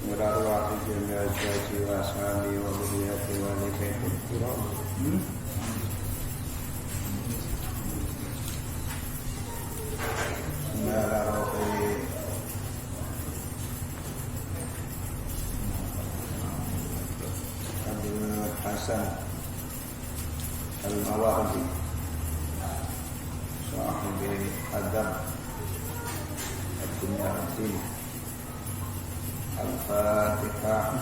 Warahmatullahi wabarakatuh. Wassalamualaikum warahmatullahi wabarakatuh. Hasan Al-Mawardi Sahibi Adab Ad-Dunya Azim Al-Fatihah.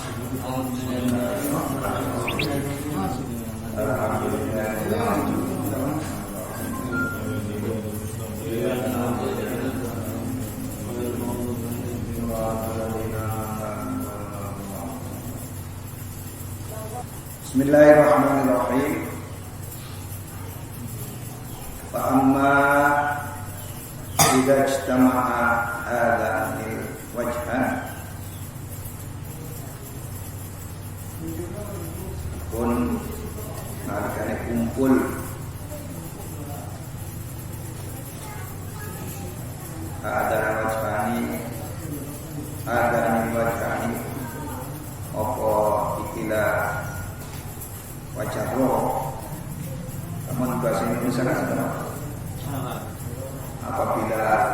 Bismillahirrahmanirrahim. Fa amma idza ijtama'a hadani wajhan pun nalikane kumpul adani wajhani apa ikilah wajah roh. Namun bahasa Indonesia sebenarnya apabila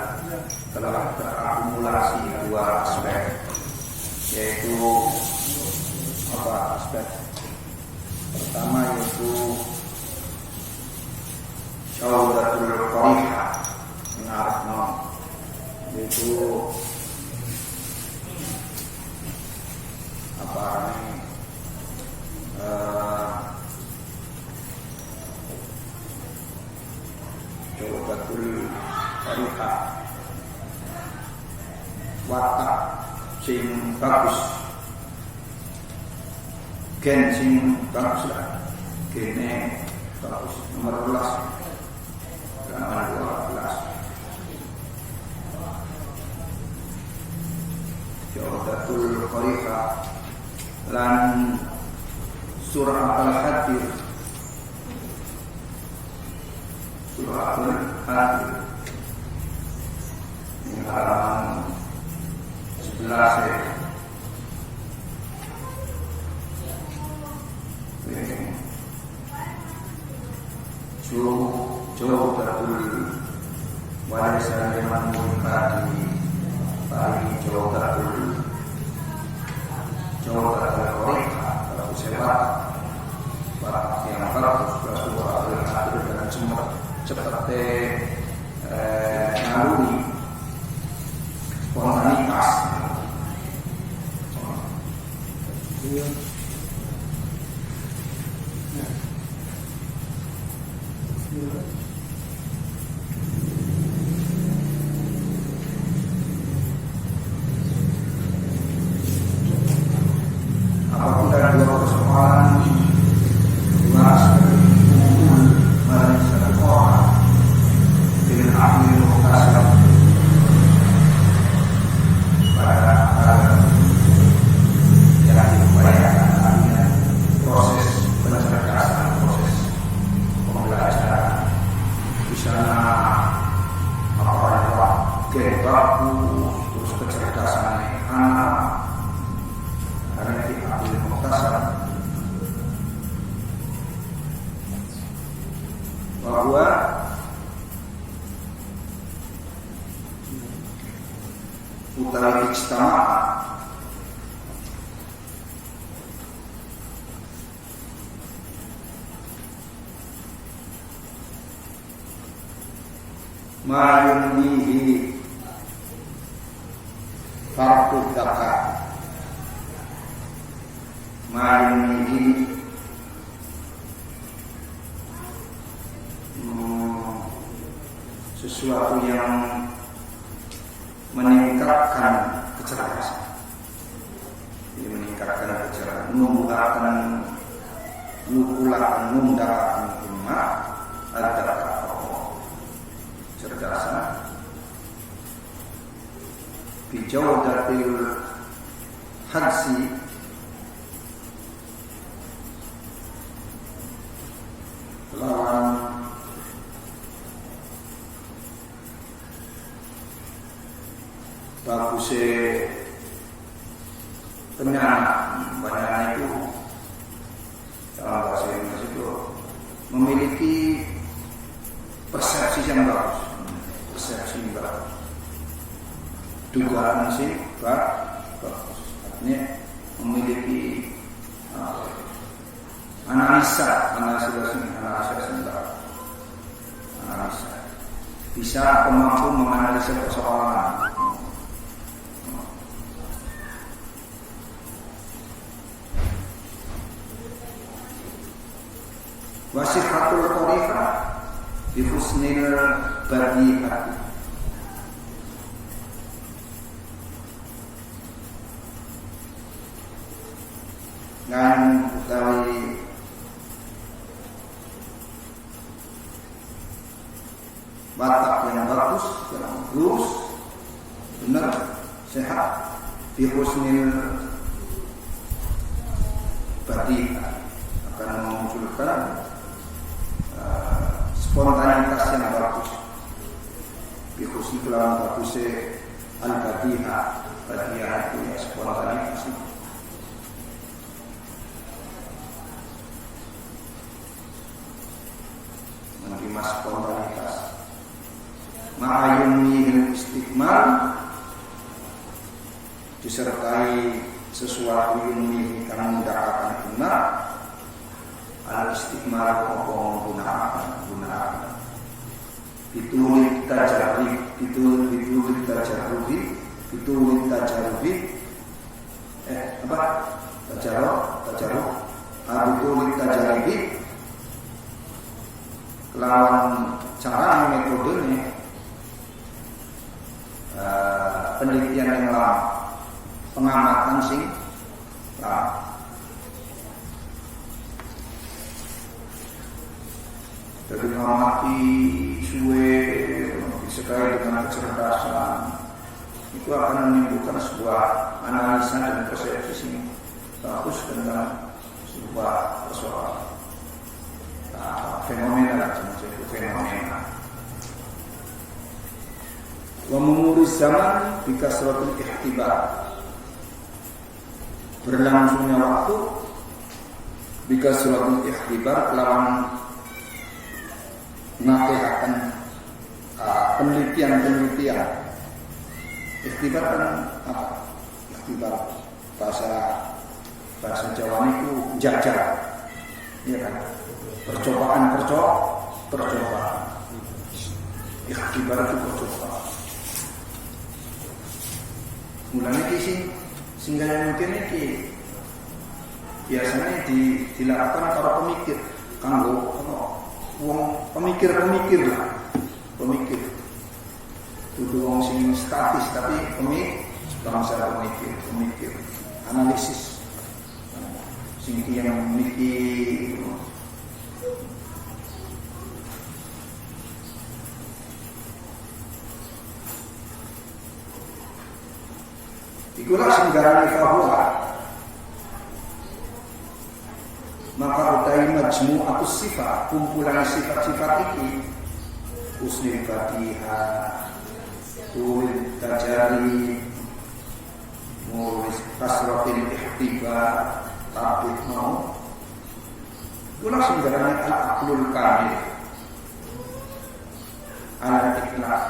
telah terakumulasi dua aspek, yaitu apa aspek pertama yaitu syaudatul qariha mengarahno, yaitu apa syaudatul qariha watak sing bagus, gen sing bagus lah, gene bagus, nomor 12 nomor 12 syaudatul qariha lan surah Al-Hadir, surah Al-Hadir ini halaman 11 ya. Jawdatul warisan liman murkadi paling jawdatul qariha kalau sebat yang bagus suatu Al-Hadir dengan seperti naluri spontanitas. Apabila dua persoalan dibahas berkumpul dari satu orang dengan ahli muhtasab pada yang diupayakan artinya proses pencerdasan, proses pembelajaran di sana apa baku terus kecerdasan anak karena di ahli muhtasab bahwa utawi ijtama ma'yunihi farqud zakat ma'yunihi sesuatu yang meningkatkan kecerdasan, numbuhkan numdakan umat ada cerdasan bijawdatil hadsi lawan bagusnya Penyana itu dalam bahasa Inggris itu memiliki persepsi yang bagus, dugaan sih bagus, artinya memiliki analisa bisa mampu menganalisa persoalan. Wasihatul thariqah bi husnil badi'ah. Ngan utawi watak yang bagus, yang lurus, benar, sehat, bi husnil badi'ah akan memunculkan spontanitas yang bagus. Bikusi kelawan bagusnya al-badi'ah itu ya spontanitas itu. Menerima spontanitas. Ma'ayuni istiqmal disertai sesuatu yang menginginkan mendapatkan benar. Al-istiqmal menggunakan bitulit tajarruhi lawan cara metodenya penelitian yang lama, pengamatan sing lama. Jadi mengamati suwe disertai dengan kecerdasan itu akan menimbulkan sebuah analisa dan persepsi yang bagus tentang sebuah persoalan fenomena. Wa mumuri zaman bikasratul ihtibar, berlangsungnya waktu bikasratul ihtibar lawan mengakibatkan penelitian. Ikhtibar kan apa? Ikhtibar bahasa Jawa itu jajal, ya kan? Percobaan. Ikhtibar itu percobaan. Mulanya sing singgah mungkin ini biasanya dilakukan para pemikir, kanggo pemikir itu wong sing statis tapi pemikir analisis sing yang mikir. Ikulah sing garane fahuwa maka utai majmu'atus sifat, kumpulan sifat-sifat iki husnul badi'ah, tulid tajari, mulis kasratil ihtibar, tabit mau itulah singgarannya al-aqlul kamil al-ikhlas,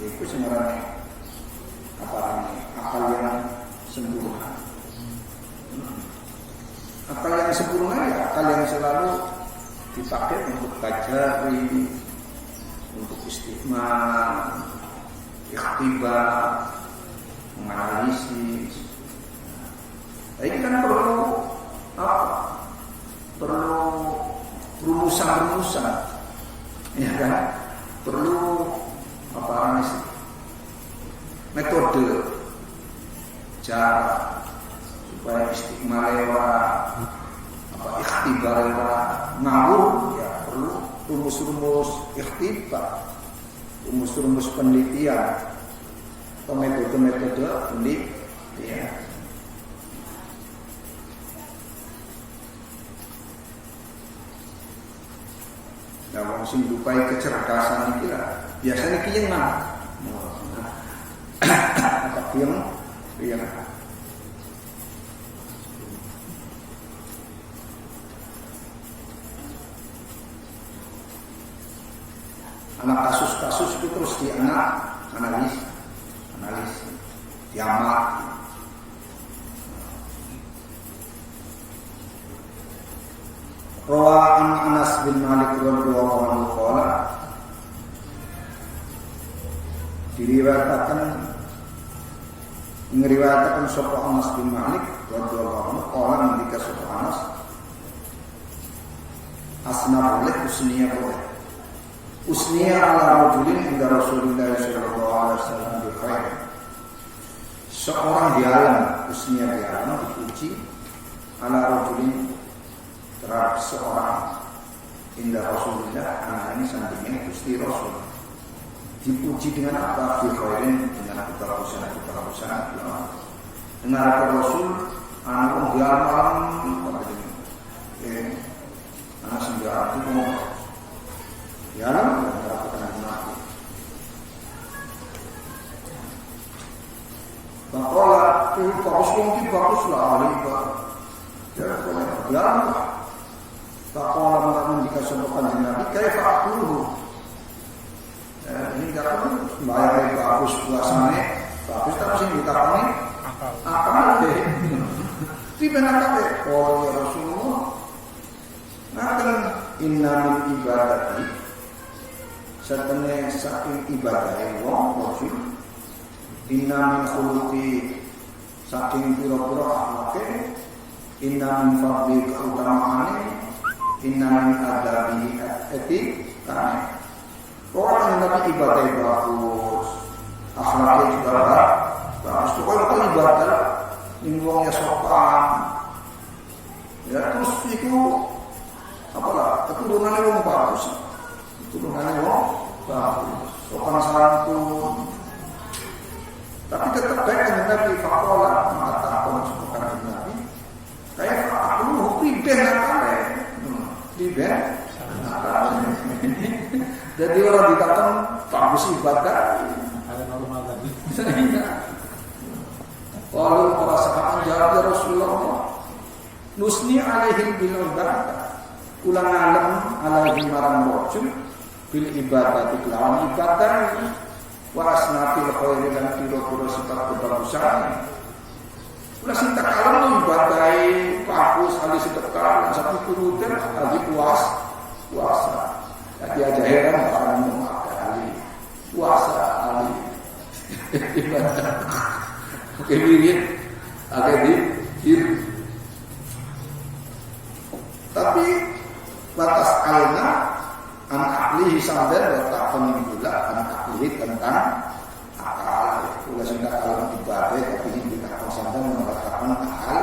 itu singgarannya akal yang sempurna. Akal yang sempurna ya akal yang selalu dipakai untuk tajari, untuk istiqmal, ikhtibar, menganalisis. Ini kan perlu apa? Perlu rumusan, ya kan? Perlu apa sih? Metode, cara supaya istiqmal lewat ikhtibar lewat ngawur ya perlu rumus-rumus ikhtibar, rumus-rumus penelitian atau metode-metode penelitian. Nah, wong sing dupai kecerdasan iki lah biasanya ki yang kasus itu terus analis, diamat. Rawa an Anas bin Malik radhiyallahu anhu qala, diriwayatkan sapa Anas bin Malik radhiyallahu anhu qala ngendika sapa Anas, asna boleh usniya ala rajulin inda Rasulullah sallallahu alaihi wasallam bi khair. Seorang dialam dipuji ala rajulin terhadap seorang inda Rasulullah, ini sampingnya Gusti Rasul. Dipuji dengan apa? Bi khairin, dengan kebagusan. Dengan apa Rasul anu dialam ana senjata itu mau dialam melakukan nabi. Bakola itu bagus lah alaihi. Ya kalau dialam bakola mengatakan jika sebutkan nabi kaifa aquluhu. Ini katakan bayar bagus puasane, bagus tapi sing ditakoni akal deh. Tiba-tiba oh ya Rasulullah, ngaten inna min ibadati, satene saking ibadah wong wajib, inna min khuluqi, saking pira-pira akhlake, inna min fadli keutamaane, inna min adabi etikane. Orang yang tapi ibadah bagus, akhlaknya juga bagus. Pokoknya kalau ibadah, lingkungannya sopan, ya terus itu apalah keturunannya orang bagus, sopan santun. Tapi tetap baik dengan Nabi Fakola mengatakan sebuah Nabi, kayak aku ribet Jadi orang dikatakan bagus ibadah ada normal tadi. Lalu para sahabat jawab, ya Rasulullah, nusni alaihim bil ibadah, ulang alam alaihim marang rojul bil ibadah, lawan ibadah warasnatil khairi dan piro-piro sifat kebagusan. Ulah sinta kalam ibadah bagus, ahli sedekah, satu kurutan, ahli puasa. Tapi aja heran orang ahli puasa, ahli ibadah. Oke mirip, agak di. Tapi batas alna anak ahli sambil letak penimbula anak ahli tentang akal. Ulah sinta kalam ibadah, tapi kita sambil mengatakan akal.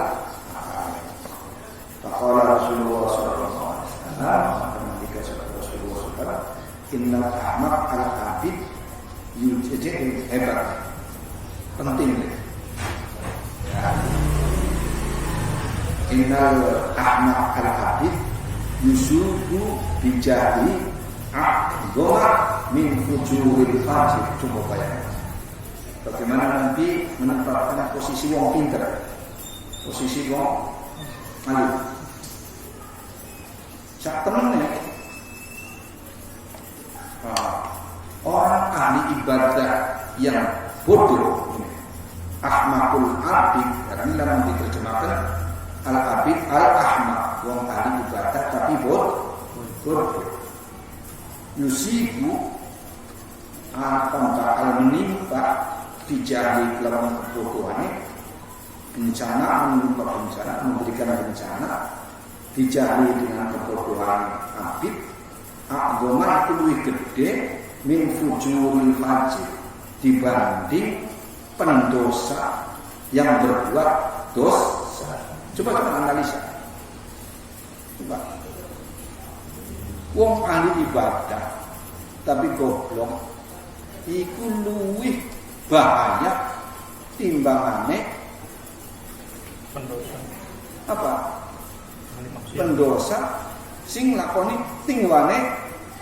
Faqala Rasulullah sallallahu alaihi wasallam, Innal ahmaq al-abid yujadi hebat, penting. Ya. Innal ahmaq al-abid yusubu bijadi a'dhara min fujuril fajir. Coba bayangkan bagaimana nanti menempatkan posisi wong pinter, posisi wong alim. Sak temennya orang ahli ibadah yang bodoh, ahmakul abid, karena dalam diterjemahkan al-abid al-ahmak, wong ahli ibadah tapi bodoh. Yusibu akan bakal menimpa dijahli dalam kebodohannya, bencana menimpa bencana, memberikan bencana, dijahli dengan kebodohan abid. Agama itu lebih gede min fujuril fajir dibanding pendosa yang berbuat dosa. Coba kita analisa. Coba. Wong ahli ibadah tapi goblok iku luwih bahaya timbangane pendosa. Apa? Pendosa sing lakoni tingwane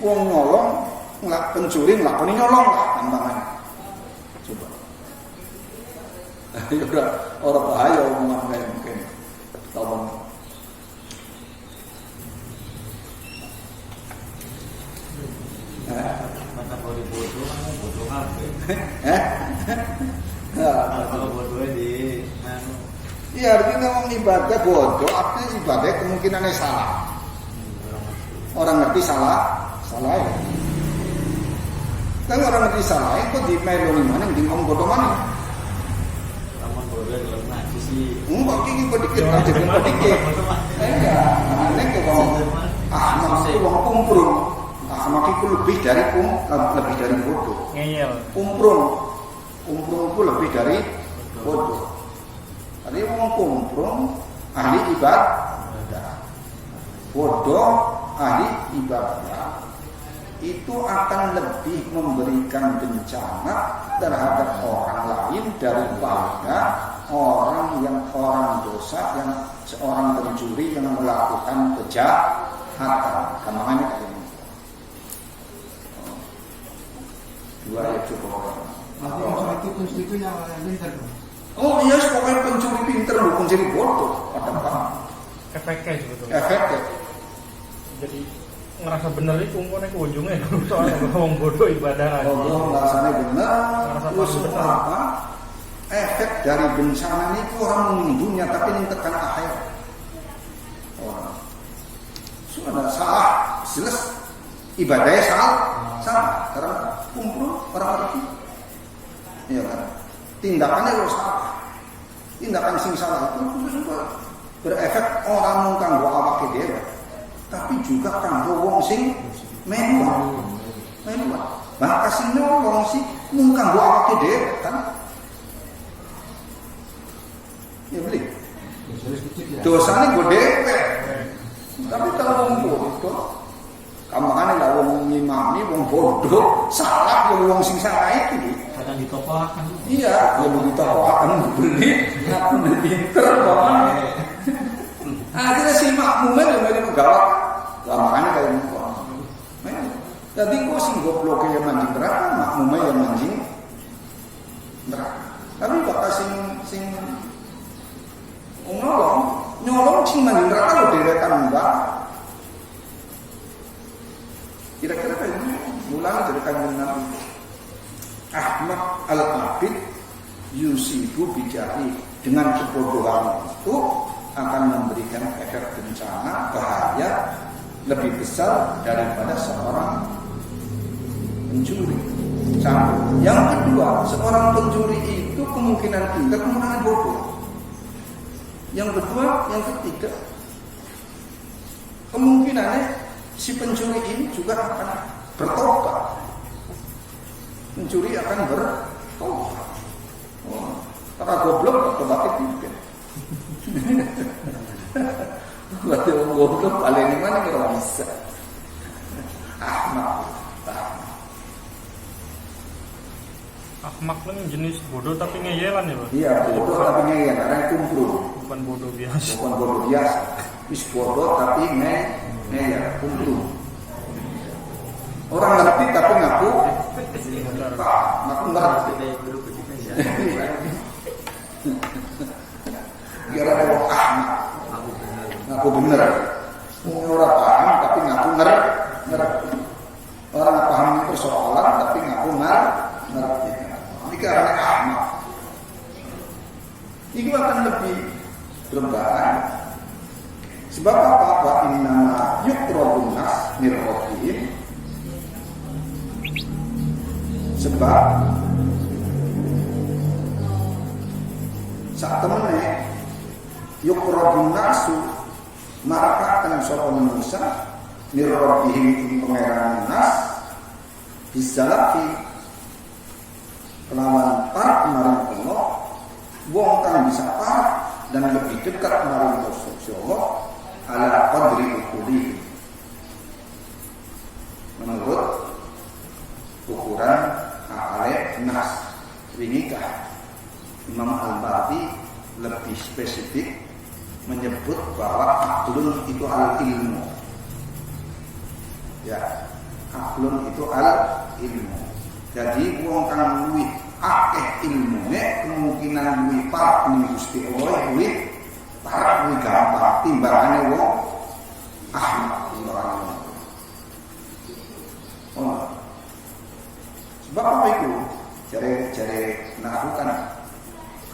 wong nolong nglak pencuri nglakoni nyolong lah tambangan. Coba. Ya ora bahaya omongan mungkin. Tolong. Kategori bodoh bodoh apa? Kalau bodohnya di iya, artinya ngomong ibadah bodoh, artinya ibadah kemungkinannya salah. Orang ngerti salah ya. Kan orang ngerti salah, itu di meloni mana, di ngomong bodoh mana? Taman bodoh dalam ngaji sih. Enggak, kiki dikit aja, dikit. Enggak, aneh ke bawah. Ahmak itu bawah kumprung. Ahmak itu lebih dari bodoh. Ngeyel. Kumprung itu lebih dari bodoh. Tadi ngomong kumprung, ahli ibadah. Bodoh, ahli ibadah. Itu akan lebih memberikan bencana terhadap orang lain daripada orang dosa, yang seorang pencuri yang melakukan kejahatan. Gampangnya kayak ini. Dua ya cukup. Tapi maksud itu kunci itu yang pintar dong. Oh iya, pokoknya pencuri pinter bukan pencuri bodoh. Ada apa? Efeknya sebetulnya. Efeknya. Jadi ngerasa bener itu ngomongnya ke ujungnya soalnya ngomong bodoh ibadah lagi. Bodoh ngerasanya benar. Ngerasa Terus benar. apa? Efek dari bencana itu orang menunggunya tapi yang tekan akhir. Orang sudah salah, jelas ibadahnya salah. Karena kumpul orang ngerti, ya kan? Tindakannya harus salah. Tindakan sing salah itu berefek orang mungkang gua awake dhewe. Tapi juga kanggo wong sing melu. Bah kasine wong sing mung kanggo awake dhewe kan. Ya beli. Dosane gede. Tapi kalau wong bodoh, kampangane lah wong ngimami wong bodoh, salah ya wong sing salah itu. Kadang ditokohakan. Iya, ya ditokohakan beli, ngaku pinter kok. Akhirnya si makmumnya yang dari negara, makanya kayak gitu. Jadi kok sing goblok yang mancing neraka, makmumnya yang mancing neraka. Tapi bakal sing nyolong sing mancing neraka lo direkan enggak. Kira-kira kayak gini, mulai dari kanjeng Nabi Ahmad al-Abid yusibu bijari, dengan kebodohan itu akan memberikan efek bencana bahaya lebih besar daripada seorang pencuri. Yang kedua, seorang pencuri itu kemungkinan pintar, kemungkinan bodoh. Yang kedua, yang ketiga, kemungkinannya si pencuri ini juga akan bertobat. Pencuri akan bertobat. Karena goblok bertobat juga. Berarti orang goblok paling di mana kalau bisa. Ahmak kan jenis bodoh tapi ngeyelan ya Pak? Iya, bodoh tapi ngeyel, karena itu kumpul. Bukan bodoh biasa. Bukan bodoh biasa. Bis bodoh tapi ngeyel, kumpul. Orang ngerti tapi ngaku ngerti. Biar ada orang ahmak, ngaku bener. Orang paham tapi ngaku ngerti. Orang paham persoalan tapi ngaku ngerti. Ini karena ahmak. Ini akan lebih berbahaya. Sebab apa? Wa innama yuqrabun nas min rabbihim. Sebab saat temennya yuqrabun nasu marakakan sapa manusia min rabbihim pangeran nas bisalafi kelawan par kemarin Allah wong kang bisa par dan lebih dekat kemarin Allah ala qadri ukuli menurut ukuran akale nas winikah. Imam Al-Bati lebih spesifik menyebut bahwa aklun itu al-ilmu. Ya, aklun itu al-ilmu. Jadi wong kang luwih akeh ilmune kemungkinan luwih parek ning Gusti Allah luwih parek luwih gampang timbangane wong ahmak timbangan. Sebab apa itu? Jari nahu kan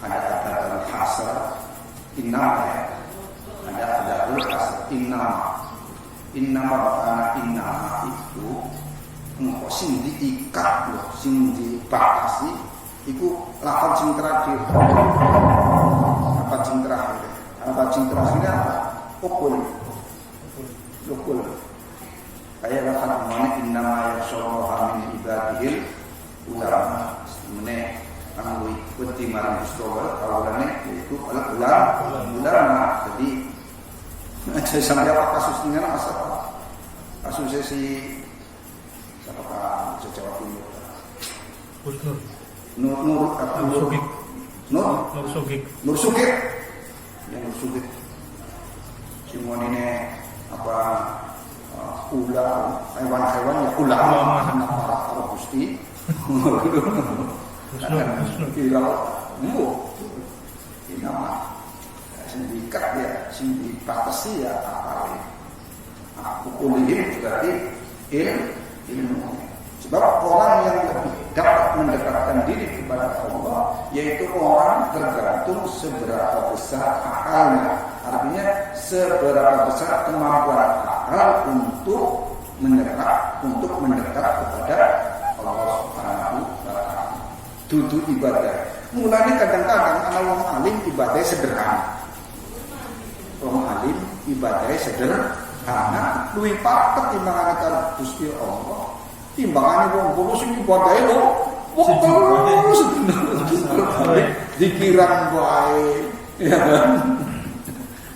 ada kata hasar innama ya. Ada hasar innama itu engkau sing diikat loh, sing dibatasi itu lafaz sing terakhir. Lafaz sing terakhirnya apa? Ukul. Kayak lafaz mana innama yasyaraha min ibadihil ulama. Sebenarnya kanggo ikuti marang Gustowa kawulane yaitu ulama. Jadi saya sampai apa kasusnya masalah kasusnya si siapa Pak Jawa Timur Nur Sugik semua ini apa ular hewan-hewan ya ulama para gusti Ilau nama sindikat ya sindikatasi ya apa aku kuliah berarti ilmu. Sebab orang yang lebih dapat mendekatkan diri kepada Allah yaitu orang tergantung seberapa besar akalnya. Artinya seberapa besar kemampuan akal untuk mendekat kepada Allah Subhanahu wa taala. Dudu ibadah. Mulanya kadang-kadang ana wong alim ibadah sederhana. Wong alim ibadah sederhana luwih paket timbangane karo Gusti Allah. Timbangane wong bono sing ibadah lho. Wong terus dikiran wae. Ya kan?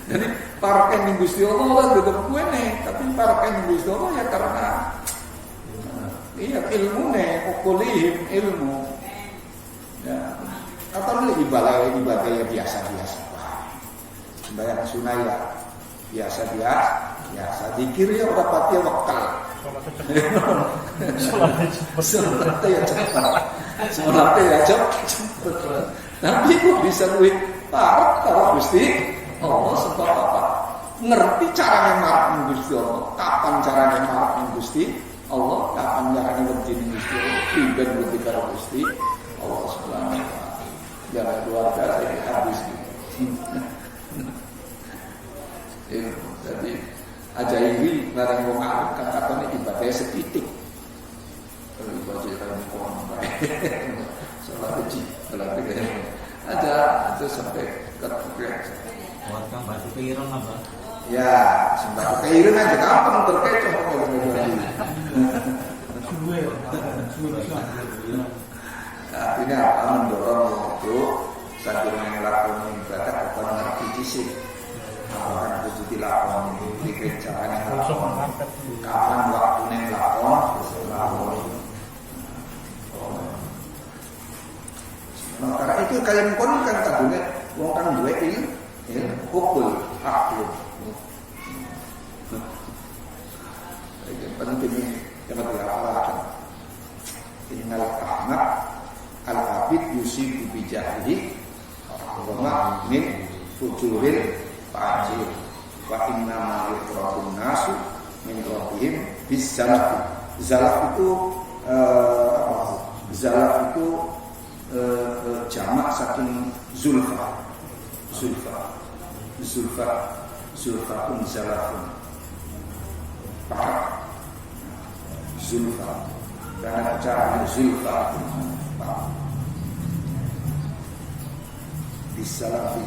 Jadi parken ning Gusti Allah tetep kuene, tapi parken ning Gusti Allah ya karena ilmune, ukulihim ilmu. Ya, atau ibadah ya biasa-biasa. Sembahyang sunai ya biasa. Dikir ya udah pati wakal. Sholatnya cepat. Tapi kok bisa luwih parah kalau Gusti Allah sebab apa? Ngerti caranya marah Gusti Allah. Kapan caranya marah Gusti Allah? Kapan caranya berjin Gusti Allah? Tidak ketika Gusti Allah Subhanahu wa taala. Jangan luar biasa ini habis. Jadi ajaibi barang wong arep katane ibadah setitik. Kalau ibadah kan wong salat haji, ada sampai ke warga batu keiran apa? Ya, sembako keiran aja gampang terkecoh kalau ngomong. Artinya apa mendorong itu sambil melakukan ibadah atau ngerti sih. Apakah itu dilakoni dikira caranya ngelakon kapan waktunya ngelakon. Nah, karena itu kalian kon kan tadinya wong kan duwe hukul akil. Yang penting yang berlaku Innal Ahmad al-Abid yusibu bijahli wa min fujuril fajir wa inna ma yuqrabun nasu min rabbihim bisalaf. Zalaf itu zalaf itu jamak saking zulfa pun zalafun pakat zulfa karena caranya zulfa bisalafi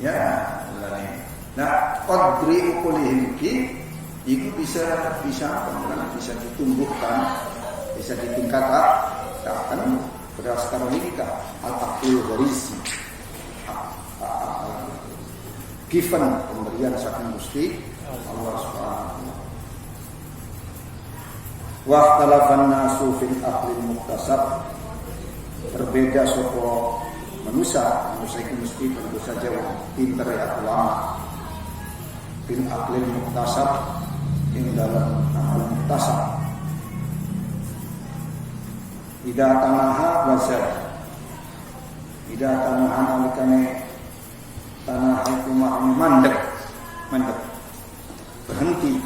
ya. Nah qadri ukulihim itu bisa ditumbuhkan, bisa ditingkatkan berdasarkan logika al-aqil gharisi given pemberian saking Gusti Allah Subhanahu wa ikhtalafan nasu fil aqlil muktasab. Berbeda sapa manusia itu mesti tentu saja pinter ya ulama fil aqlil muktasab ing dalam akal muktasab. Ida tanaha wazar. Ida tanaha nalikane tanah itu mandek berhenti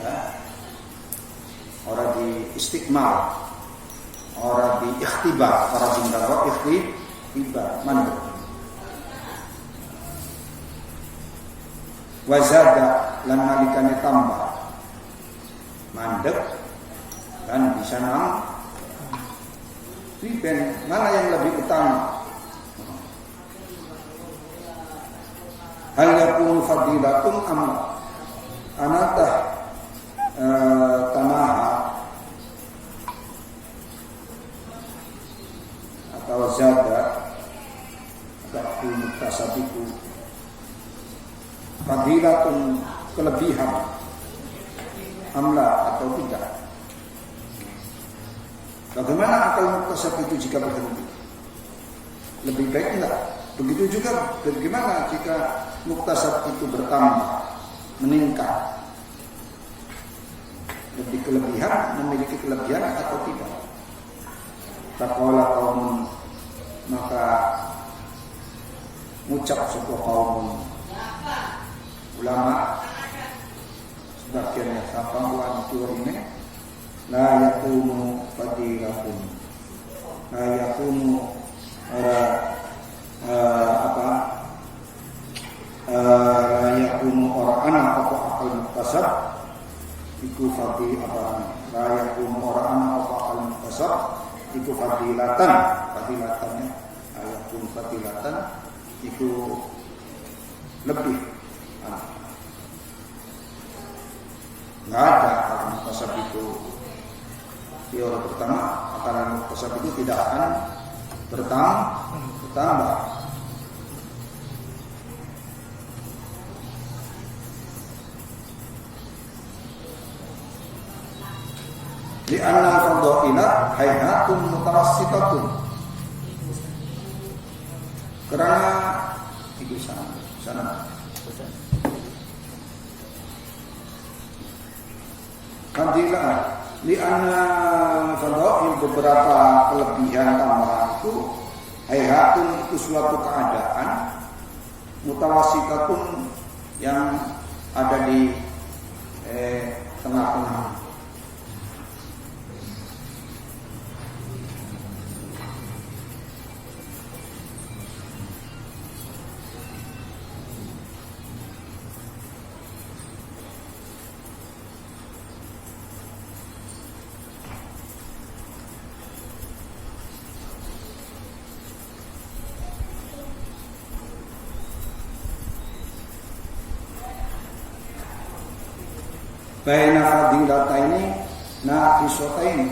ya. Orang istismal, orang di ikhtibar, orang bintaro ikhtibar, mandek. Wazada lan nalikane tambah mandek dan bisa nang riben, mana yang lebih utama? Hal yakunu fadilatun anatah tanaha atau zada atau mutasabiku fadilatun kelebihan amla atau tidak. Bagaimana akal muktasab itu jika berhenti? Lebih baik enggak? Begitu juga bagaimana jika muktasab itu bertambah, meningkat? Lebih kelebihan, memiliki kelebihan atau tidak? Taqala qaumun, maka mengucap sebuah kaum ulama sebagiannya sahabat ini la yakunu fadilatun, la yakunu la yakunu orang apa akal muktasab iku fadilah, la yakunu orang apa akal muktasab iku fadilatannya ayakun fadilatan iku lebih nggak ada akal muktasab itu. Teori pertama, akal muktasab itu tidak akan bertambah. Di anna fadailat hayatun mutawassitatun, karena itu sana fadilah li anna fadail, beberapa kelebihan tambahan itu hayatun, itu suatu keadaan mutawassitatun yang ada di tengah-tengah. Baina fadilataini naqisataini,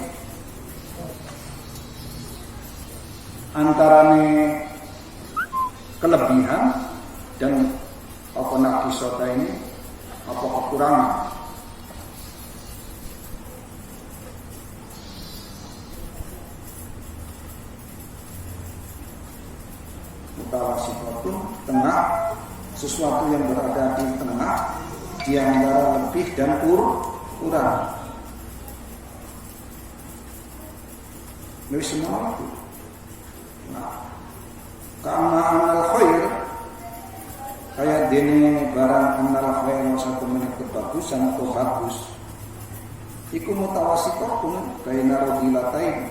antarane kelebihan dan apa naqisataini, apa kekurangan. Mutawassitun, tengah, sesuatu yang berada di tengah di antara lebih dan kurang. Ini semua itu. Nah, karena amal khair, kayak dene barang amal khair satu menit kebagusan atau bagus, iku mutawassitun baina radilatain,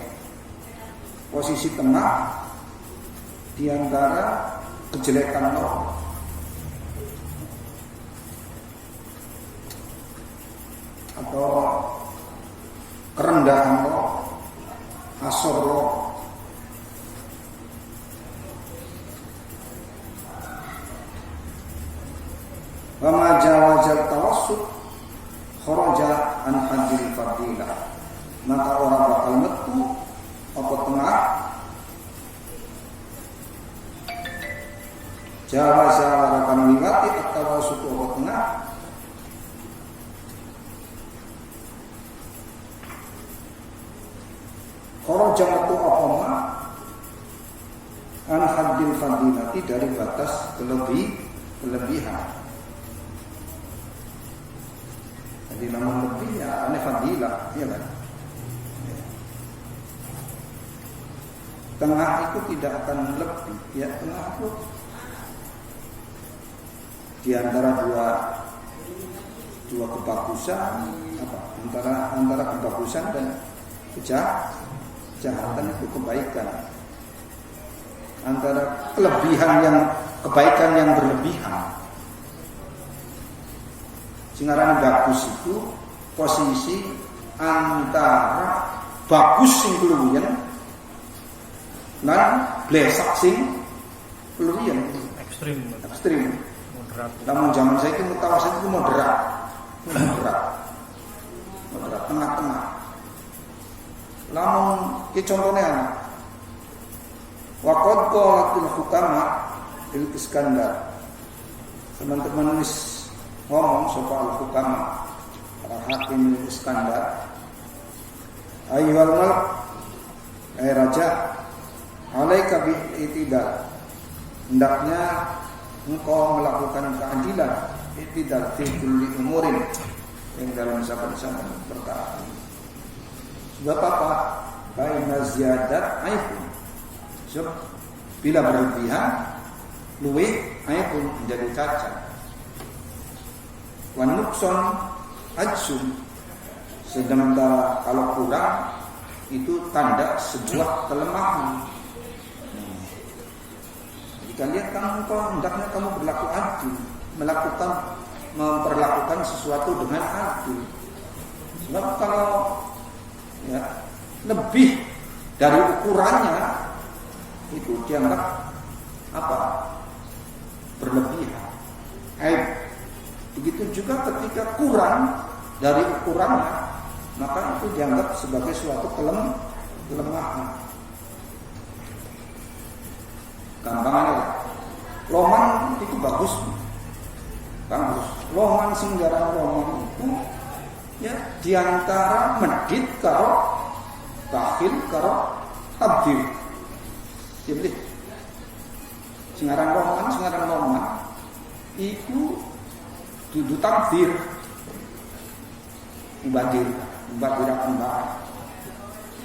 posisi tengah di antara kejelekan Allah atau kerendahan roh, asor roh. Wa ma jawazal tawassut kharaja an hadil fadilah, maka orang bakal metu apa tengah jawaza akan liwati tawassut apa tengah kharaja metu apa ma an hadil fadilati, dari batas kelebihan. Jadi namun lebih ya aneh fadilah, ya kan? Tengah itu tidak akan lebih, ya tengah itu di antara dua kebagusan, apa? Antara kebagusan dan kejahatan itu kebaikan. Antara kebaikan yang berlebihan. Singaran bagus itu posisi antara bagus sing keluwian lan blesak sing keluwian ekstrim. Moderat. Namun zaman saya itu mutawasit itu moderat, tengah-tengah. Namun ki contohnya waqad qalatil hukama bil Iskandar. Teman-teman nulis ngomong soal hukama para hakim Iskandar. Ayyuhal malik, raja, alaika bil itidal. Hendaknya engkau melakukan keadilan, itidal fi kulli umurin, yang dalam saban-saban perkara. Sebab apa? Baina ziyadat aibun. Sebab bila berlebihan, luwih aibun menjadi cacat. Wan nukson ajsun. Sedangkan kalau kurang itu tanda sebuah kelemahan. Jika lihat hendaknya kamu berlaku adil, memperlakukan sesuatu dengan adil. Sebab kalau lebih dari ukurannya itu dianggap berlebihan. Begitu juga ketika kurang dari ukurannya, maka itu dianggap sebagai suatu kelemahan. Gampangannya, loman itu bagus. Loman singgaran loman itu diantara medit karo bakhil karo tabdir. Jadi singgaran loman itu dudu tabdir. Mubadiran barang.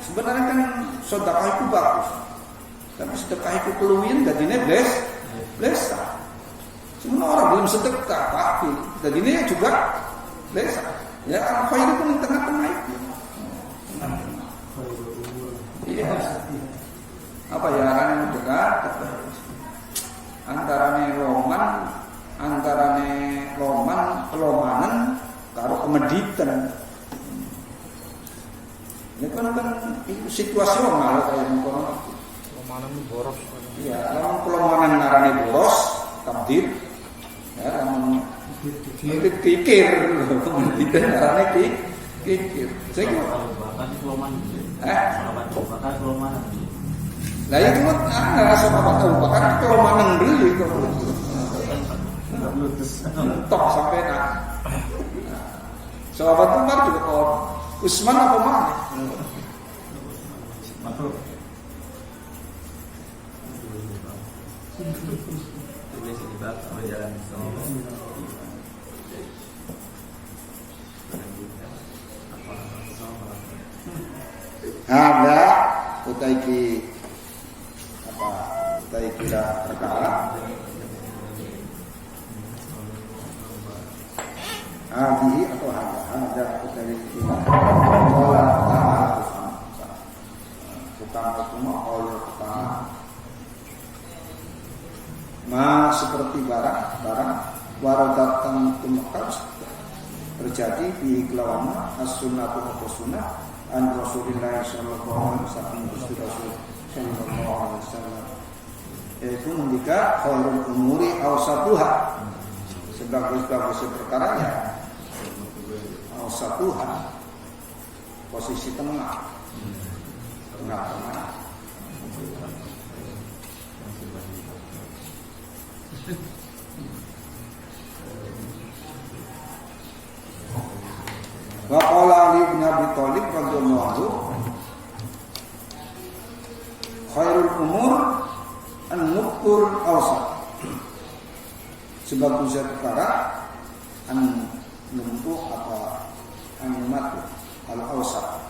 Sebenarnya kan sedekah itu bagus. Tapi sedekah itu keluwian dadine blesa. Semua orang belum sedekah tapi dadine juga blesa. Ya apa itu pun tengah-tengah itu. Iya. Apa ya arane dekat antarane lomanan karo kemeditan. Ini kan situasional kayak mengkono. Lomanan boros. Iya, lomanan narane boros, tabdir. Ya, pikir, kemeditan narane pikir. Saya kira bahkan loman. Bahkan loman. Lah itu rasa apa bahkan lomanan beli kok. Tok sampai nak. Sahabat Umar juga kok Usman apa mana? Ada utaiki perkara. Hadi atau ada dari pola utama seperti barang waradatan tumakas terjadi di kelawan as-sunnatu wa sunnah an Rasulullah sallallahu alaihi wasallam yaitu mendikat khairul umuri awsatuha sebagus-bagus perkaranya awsatuha posisi tengah. Wa qala Ali bin Abi Thalib radhiyallahu anhu khairul umur an-nuqul awsat. Sebagus perkara an-numtu apa an-numatu al-awsat.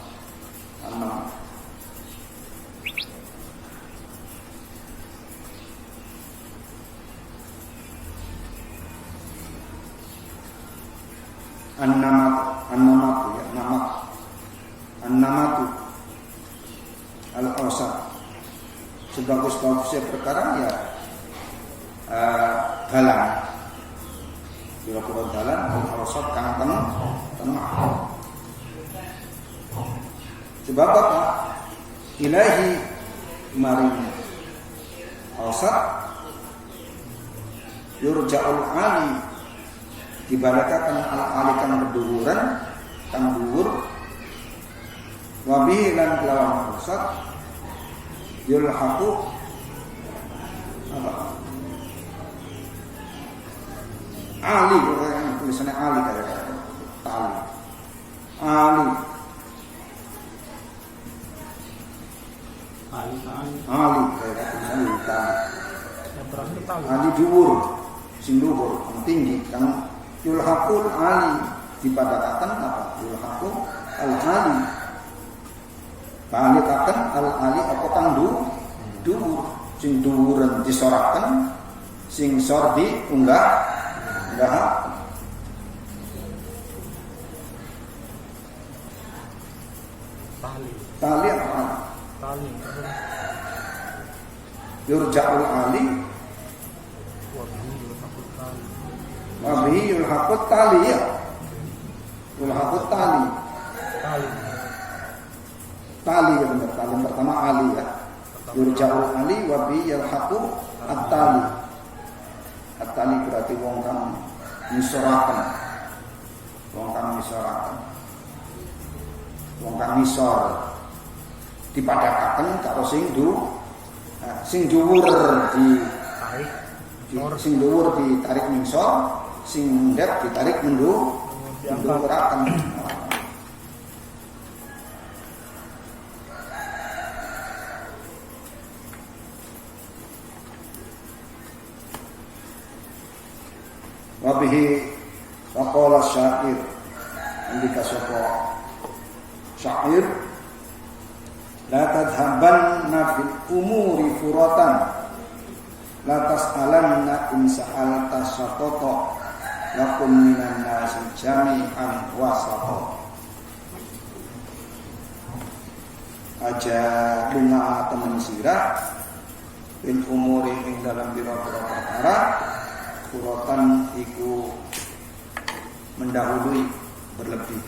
An-namatu sebagus-bagusnya perkara ya dalan. Kira-kira dalan al-awsat kang tengah. Sebab apa? Ilahi maring awsat yurja'ul ali dibalakakan al-ali kang berduhuran kang dhuwur wa bihi lan kelawan awsat yulhaqu apa? Ali, tulisannya Ali kayak tali. Ali kayak tulisannya tali. Yang terakhir tahu. Ali dhuwur, sing dhuwur, tinggi kang yulhaqul ali dipadakaken apa? Yulhaqu al ali. Balikaken al ali apa kang dhuwur, sing dhuwuren disoraken, sing sor diunggah. Tali apa? Tali. Yurja'ul ali wabihi yulhaqut tali ya. Yulhaqut tali. Tali ya benar. Tali pertama ali ya. Yurja'ul ali wabihi yulhaqu at-tali. At-tali berarti wong kang misoraken. Wong kang misoraken. Wong kang misor dipadakaken karo sing dhuwur di Tarik. sing dhuwur ditarik mingsor, sing ndep ditarik mendhuwuraken. Wabihi waqala syair andika sapa syair la tadhabanna fil umuri furatan la tas'alanna in sa'alta syaqata lakum minan nasi jami'an wasata. Aja bunga temen sirah fil umuri ing dalam biro-biro perkara furatan iku mendahului berlebih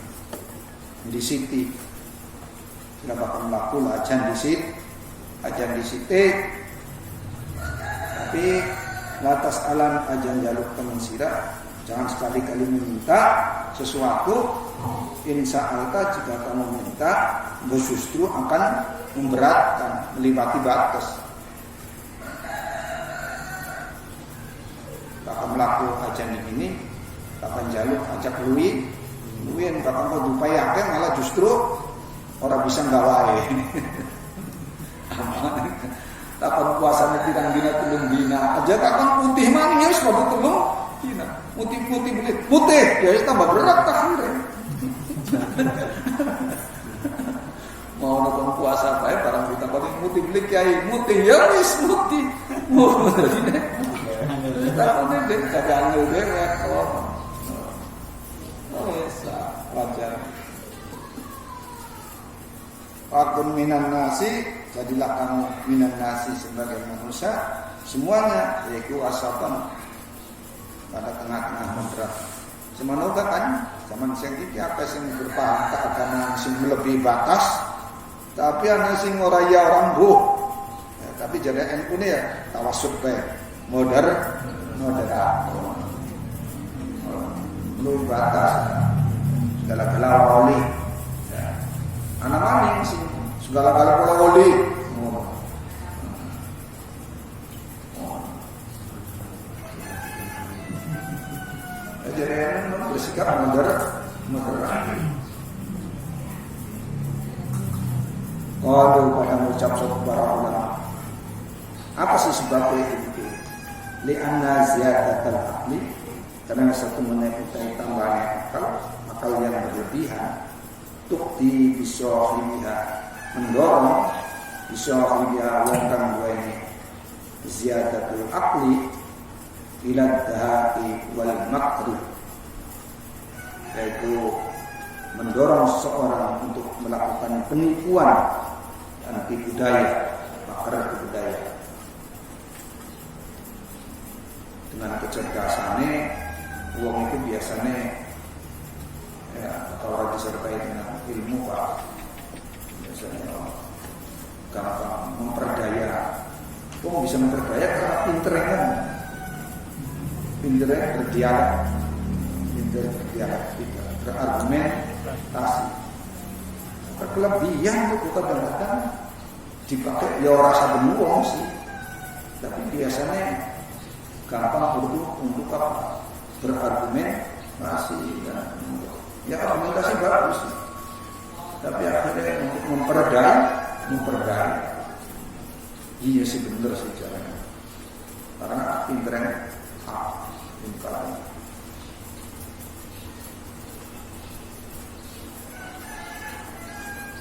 disiti sila bakal melaku ajan disiti tapi latas alam ajan jaluk teman sirah jangan sekali-kali meminta sesuatu insya Allah jika kamu meminta justru akan memberatkan melewati batas. Bakal melaku ajan ini bakal jaluk ajak luwin bakal kau dupayakan malah justru orang bisa nggawae. Takkan puasanya tidak dina telung dina aja takkan putih manis pada telung dina putih putih ya tambah berat takhir. Mau nonton puasa bae barang kita paling putih beli kiai putih ya wis putih. Takkan dek kadang dewek wajar. Akun minan nasi, jadilah kamu minan nasi sebagai manusia semuanya yaitu asatan pada tengah-tengah moderat. Semanoga kan zaman sing iki apa sing berpaham keagamaan sing melebihi batas, tapi ana sing ora ya orang buh. Ya, tapi jadi NU ini ya tawasud bae, moderat. Belum batas segala-gala wali ya. Anak maning sih segala-gala wali jadi bersikap moderat kalau pada mengucap suatu para ulama apa sih sebabnya itu li'anna ziyadatul aqli karena satu menaikkan tambahan akal yang berlebihan tukti bisohibiha mendorong bisohibiha wong kang duweni ziyadatul aqli ila dahai wal makri yaitu mendorong seseorang untuk melakukan penipuan dan tipu daya berbudaya. Dengan kecerdasannya, uang itu biasanya ya, kalau disertai dengan ilmu Pak, biasanya gampang memperdaya. Uang bisa memperdaya karena pinternya berdialog, berargumentasi. Kelebihan itu kadang-kadang dipakai ya rasa benuang sih, tapi biasanya gampang untuk apa? Berargumentasi dan ya argumentasi bagus, tapi akhirnya untuk memperdaya, iya sih bener sih caranya, karena pinternya pintar.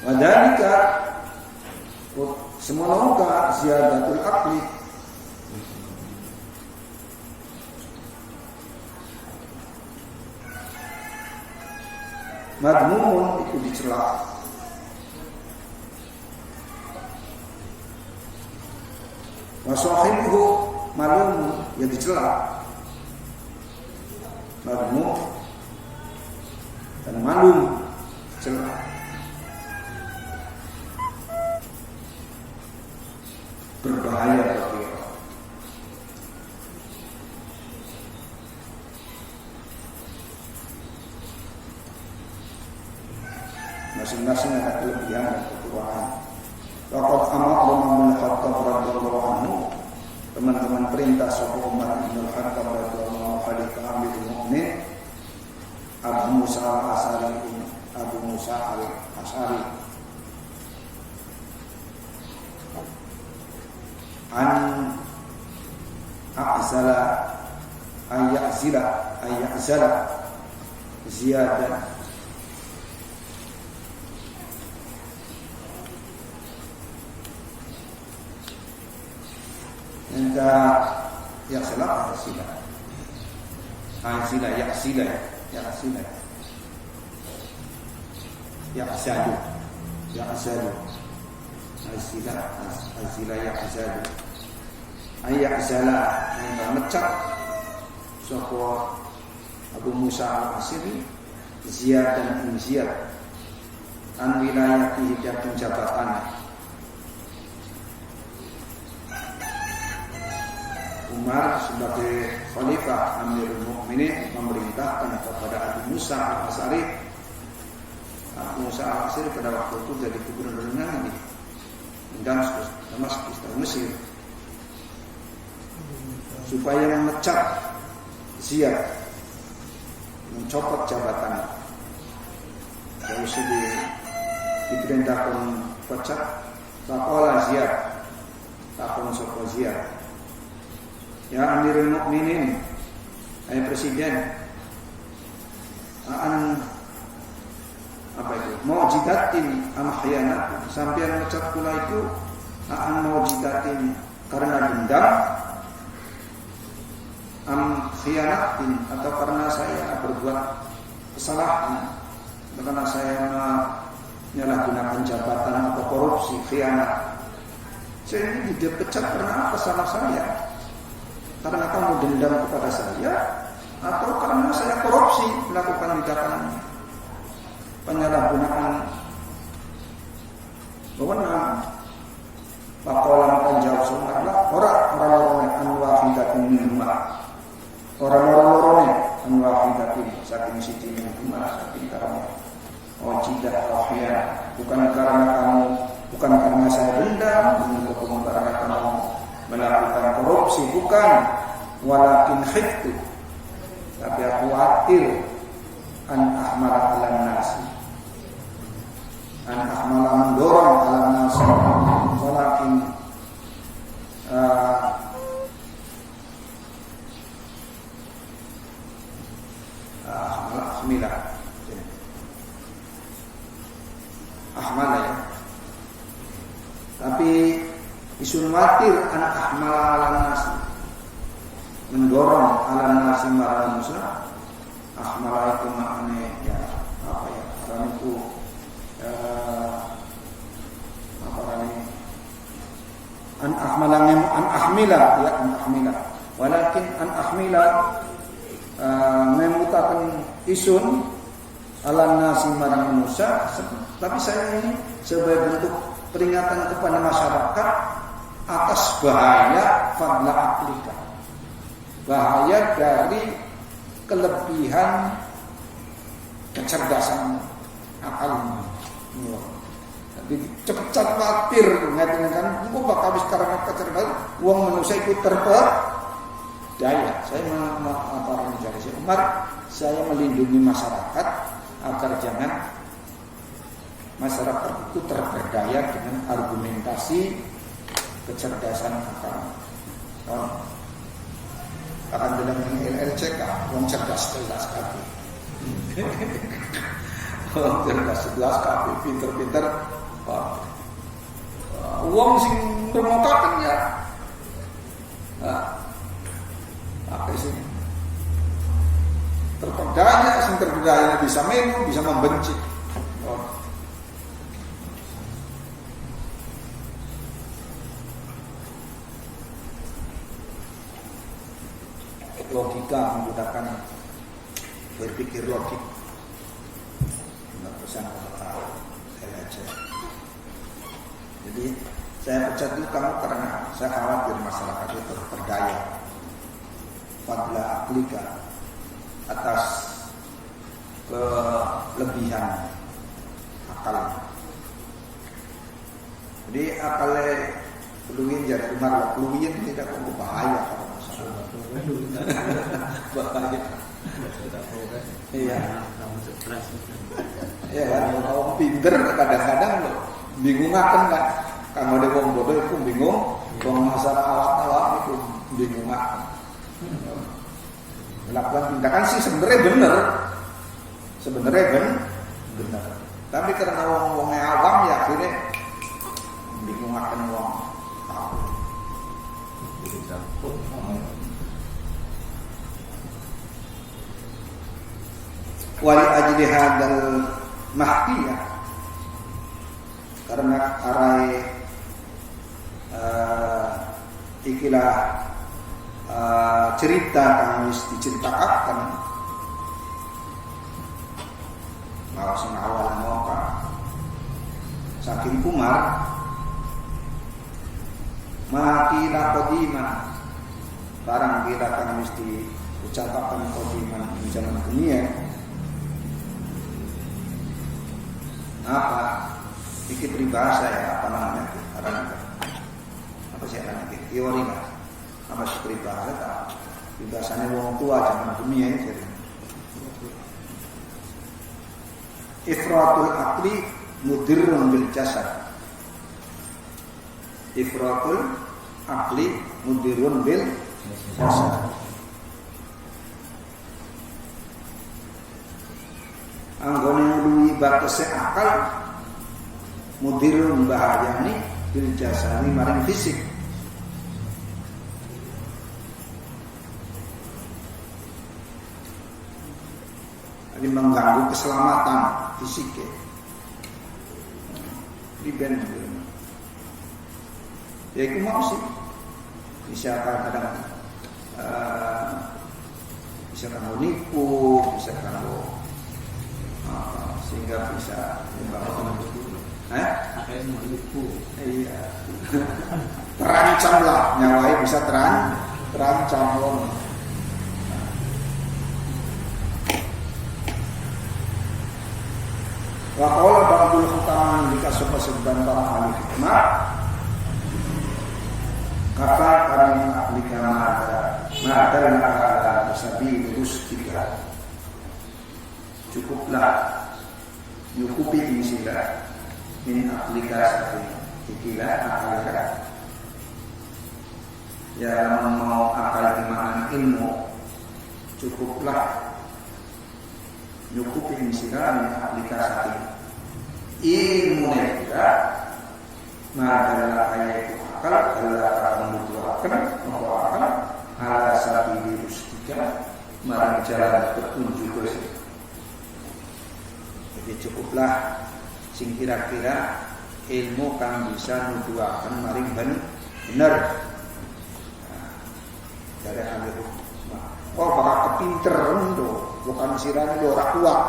Wadhalika semoga ziyadatul akli madmumun itu dicela. Wa sahibuhu malum ya dicela. Madmum dan malum dicela. Berbahaya bagi orang. Masing-masing ada kelebihan dan kekurangan. Laqad amara Umar bin Khattab radhiyallahu anhu, teman-teman perintah sahabat Umar bin Khattab radhiyallahu anhu Amirul Mukminin Abu Musa al-Asy'ari an ayazala ziyadah enda yaksala ayazala mecat sapa Abu Musa al-Asy'ari Ziyad dan Ziyad an wilayati dan penjabatannya. Umar sebagai khalifah Amirul Mukminin memerintahkan kepada Abu Musa al-Asy'ari. Abu Musa al-Asy'ari pada waktu itu jadi gubernurnya di Damaskus, Mesir, supaya memecat Ziyad, mencopot jabatannya. Kalau sudah diperintahkan pecat, takola Ziyad, takon sopo Ziyad, ya Amirul Mukminin, ayah presiden, mau jidatin am khianat, sampean mecat pula itu mau jidatin karena dendam, am khianatin atau karena saya berbuat kesalahan, karena saya menyalahgunakan jabatan atau korupsi, khianat. Saya ini tidak pecat karena apa salah saya? Karena kamu dendam kepada saya, atau karena saya korupsi melakukan tindakan penyalahgunaan wewenang. Pakola makan jawab sebenarnya orang wahidatin minhuma, orang wahidatin saking siji minhuma, saking karena tidak wahya, bukan karena saya dendam, bukan karena kamu melakukan korupsi, bukan, walakin khiftu, tapi aku khawatir an ahmala ala nasi, an ahmala mendorong ala nasi, walakin ahmala ya, tapi isun matir an ahmala ala nasi, mendorong ala nasi marah musnah. Ahmala itu maknanya ya apa ya, orang itu ahmila ya an ahmila walakin an ahmila memutakan isun ala nasi marang manusia, tapi saya ini sebagai bentuk peringatan kepada masyarakat atas bahaya fadla aklika, bahaya dari kelebihan kecerdasan akalmu. Jadi cepat khawatir ngatakan kan, kok bakal habis karena kecerdasan uang manusia itu terperdaya. Saya menjadi Umar, saya melindungi masyarakat agar jangan masyarakat itu terperdaya dengan argumentasi kecerdasan akal. Akan dalam LLCK, orang cerdas 11 kaki. Orang cerdas 11 kaki, pinter-pinter. Uang sing bermokakan ya. Apa sih? Terperdaya, sing terperdaya bisa melu, bisa membenci. Logika menggunakan berpikir logik. Tidak pesan kata LHC. Jadi saya pecat dulu kamu karena saya khawatir masyarakat itu terperdaya fadla aklika atas kelebihan akal. Jadi akalnya peluin jadi Umar peluin tidak berbahaya kalau bahaya. Iya. Ya kan, kalau pinter kadang-kadang lo bingung akan kan. Kalau ada wong bodoh itu bingung, wong masalah awak-awak itu bingung akan. Melakukan tindakan sih sebenarnya benar. Benar. Tapi karena wong-wongnya awam ya akhirnya bingung akan wong tahu. Wali ajli hadal mahdiyah, karena arai ikilah cerita kang wis diceritakan bahwa sing awal moka saking Umar makila qadiman barang kira kang wis diucapkan qadiman di zaman dunia. Apa? Iki peribahasa ya, apa namanya? Apa sih namanya? Teori lah. Apa sih peribahasa? Peribahasanya orang tua zaman dunia ini. Ifratul akli mudirrun bil jasad. Ifratul akli mudirrun bil jasad. Anggone luwi batese akal mudirun bahayani bil jasani maring fisik. Ini mengganggu keselamatan fisik ya. Riben. Ya itu mau sih. Bisa kadang-kadang bisa kalau nipu, bisa kalau sehingga bisa Akhirnya semua nipu. Iya. Terancam lah nyawanya bisa terancam loh. Wa qala ba'dul hukam dikasih sebagian para ahli hikmah kata karena aplika mada dan ala sabi rustika cukuplah nyukupi insilah min aplikasi ikilah akal ya mau akal iman ilmu cukuplah nyukupi insilah min aplikasi ilmu juga maka ayat akal adalah akan membutuhkan bahwa akal ala sabi rustika marang jalan petunjuk jadi cukuplah sing kira-kira ilmu kang bisa nuduhaken maring bener Oh, para kepinter itu, bukan sirane do ora kuat.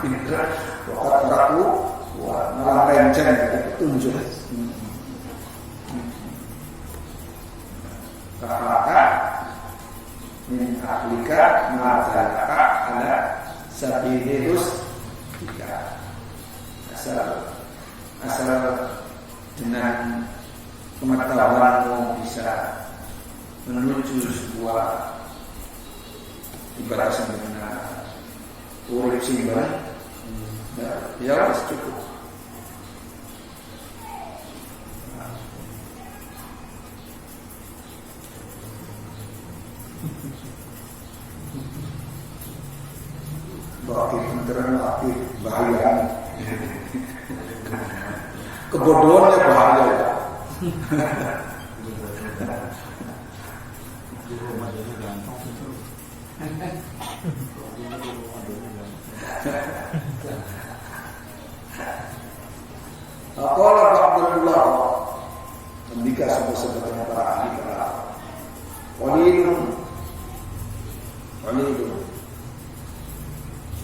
Pinter, bukan ora kuat, malah renceng gitu petunjuk. Kafaka min aplika ma'adalaka ala sabirus tidak asal dengan pengetahuanmu bisa menuju sebuah ibadah sempurna urip simban ya harus cukup. Bagi pinteran aktif bahaya. Kebodohannya bahaya. Di rumah dia ganteng itu. Apalah Abdul Ulama Mendika sebab-sebabnya para ahli kalam. Walidun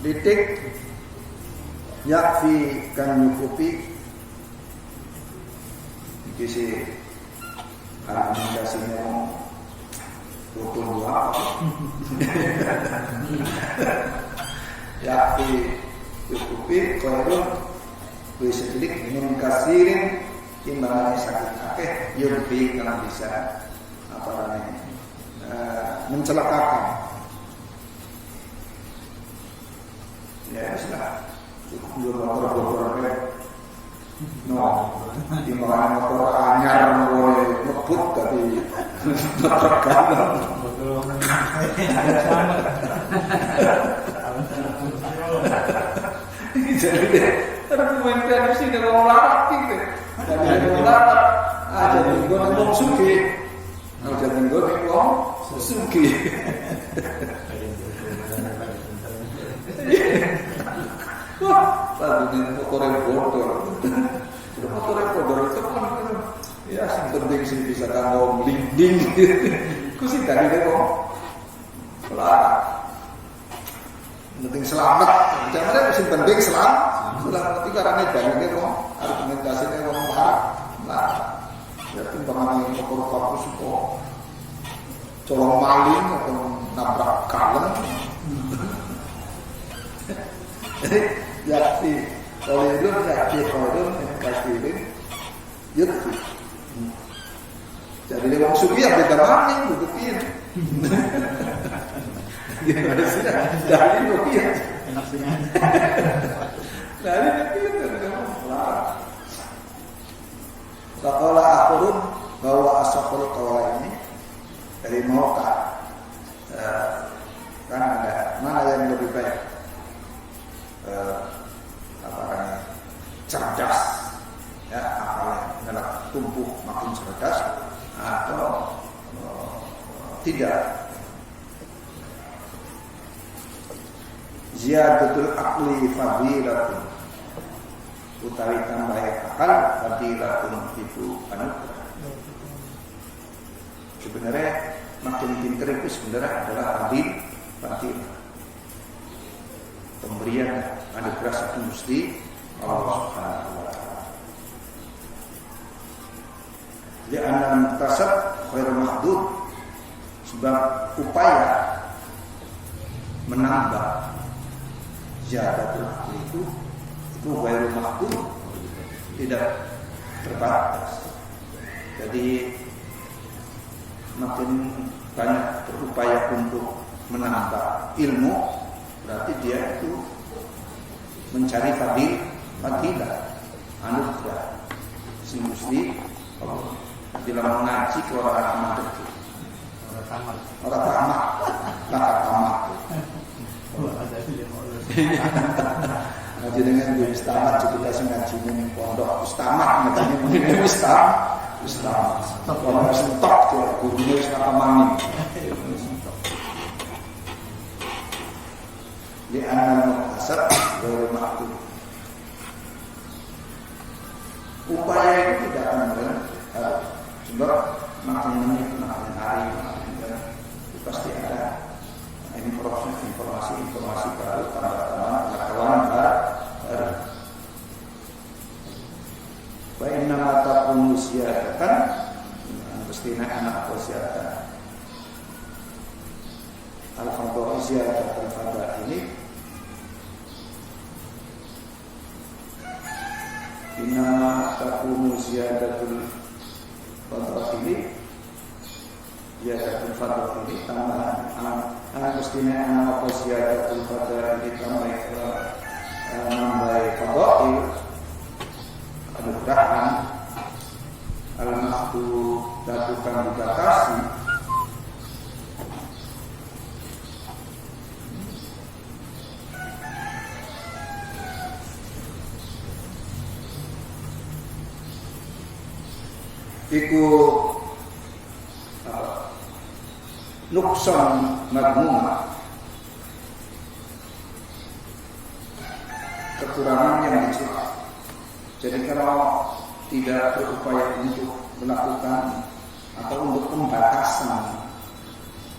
Didik yakfi kan nyukupi kisi argumentasinya butuh dua yakfi cukupi kalau bisa didik minum kasirin timbangannya sakit kakek yurfi kalau bisa apa namanya mencelakakan. Ya sudah, cukup motor di mana motor anyar mulai ngebut tapi terkadang. Jadi argumentasi sini orang larat gitu, jadi orang larat aja gue ngomong suki, aja gue ngomong suki. Wah, lalu ini motor bodor itu kan ya penting sih bisa kanggo dinding. Ku sih tadi deh kok. Lah. Penting selamat. Jangan sing penting selamat. Selamat iki karane banyak kok argumentasine wong parah. Nah, ya timbangane motor fokus kok. Colong maling atau nabrak kaleng. Yakti olehun yakti olehun kasirin yurfi. Jadi dia orang suki yang beda maning buktiin. Gimana sih? Dari buktiin. Enak sih. Dari buktiin dari Allah. Sekolah akurun bahwa asal kawalan ini dari Mauka. Kan ada mana yang lebih baik? Cerdas ya, apalagi tumbuh makin cerdas atau tidak. Ziyadatul aqli fadilatun utawi tambah akal fadilatun itu anugerah. Sebenarnya makin pintar itu sebenarnya adalah fadilah. Pemberian anugerah satu Gusti Allah Subhanahu wa taala. Li'anna muktasab khairu mahdud, sebab upaya menambah ziyadatul aqli itu khairu mahdud, tidak terbatas. Jadi makin banyak berupaya untuk menambah ilmu, berarti dia itu mencari fadilah anugerah sing Gusti Allah. Bila mengaji ke orang amat itu orang tamat ngaji dengan gue istamat juga sing ngaji ning pondok istamat ngaji ning istamat orang sentok tuh gurune wis kamani. Di anak muktasab dari makhluk. Upaya itu tidak akan berhenti. Sebab makin menit, makin hari, makin pasti ada informasi baru, tambahan pengetahuan baru. Wa inna ma takunu ziyadatan, pastinya anak ziyadatan. Al-fadha'u ziyadatul fadha'ili. Inna ma takunu ziyadatul fadha'ili. Ziyadatul fadha'ili tambahan pastinya anak ziyadatul fadha'ili tambah fadha'il anugeraan al-mahdu datukan dibatasi iku nuksan madmumah, kekurangan yang dicela. Jadi kalau tidak berupaya untuk melakukan atau untuk pembatasan,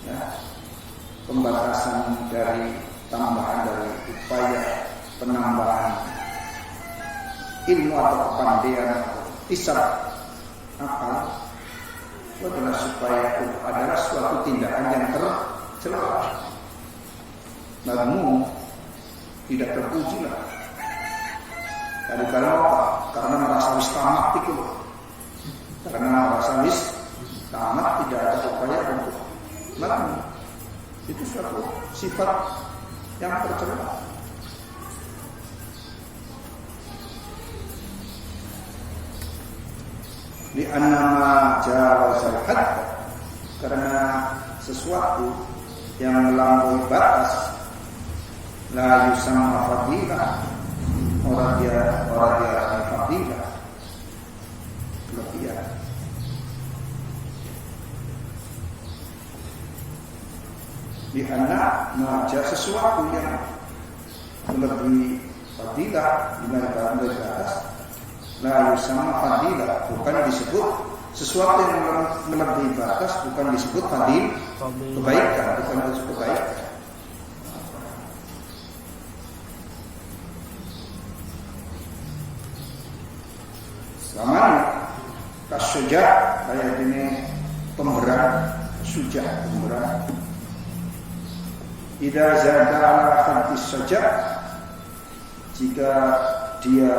ya, pembatasan dari tambahan dari upaya penambahan ilmu atau kepandaian atau isap akal, itu adalah supaya itu adalah suatu tindakan yang tercela. Namun tidak terpuji lah. Dari karena merasa wis tamat itu, karena merasa wis tamat tidak ada upaya untuk melakukan, itu suatu sifat yang tercela. Di annama jawazal hadd, karena sesuatu yang melampaui batas la yusamma fadilah, orang dia fadilah, kelebihan. Di anna sesuatu yang melebihi fadilah, melebihi batas, la yusamma fadilah, bukan disebut sesuatu yang melebihi batas, bukan disebut kebaikan, bukan disebut kebaikan. Selama kasuja kayak ini pemberat, suja pemberat. Idza zada ala hadis saja, jika dia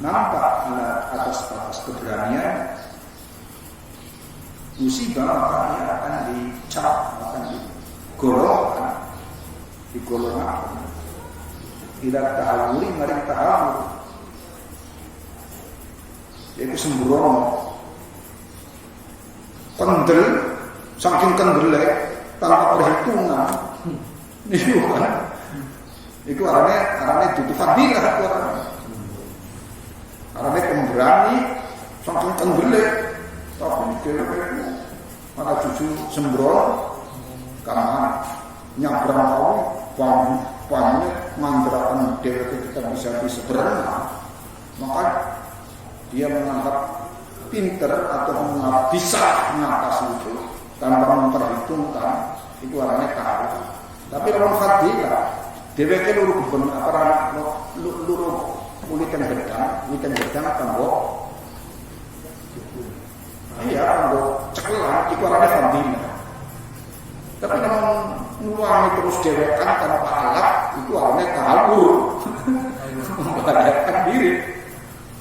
nampak atas batas keberanian, musibah maka dia akan dicap, akan digolongkan. Tidak tahawuri, mari tahawur, yaitu sembrono, kendel, saking kendelnya tanpa perhitungan, itu kan, itu arahnya tutup fadilah, itu arahnya pemberani, saking kendelnya, tapi dia maka cucu sembrono, karena nyabrang kau, banyak mandrakan dia kita bisa berenang, maka dia menganggap pinter atau bisa mengatasi itu tanpa memperhitungkan, itu orangnya tahu. Tapi orang fadilah, dia kan luru kebun apa luru kulitan gedang tambok. Iya, tambok cekelan, itu orangnya fadilah. Tapi kalau nuangi terus dewekan tanpa alat, itu orangnya kabur, membahayakan diri.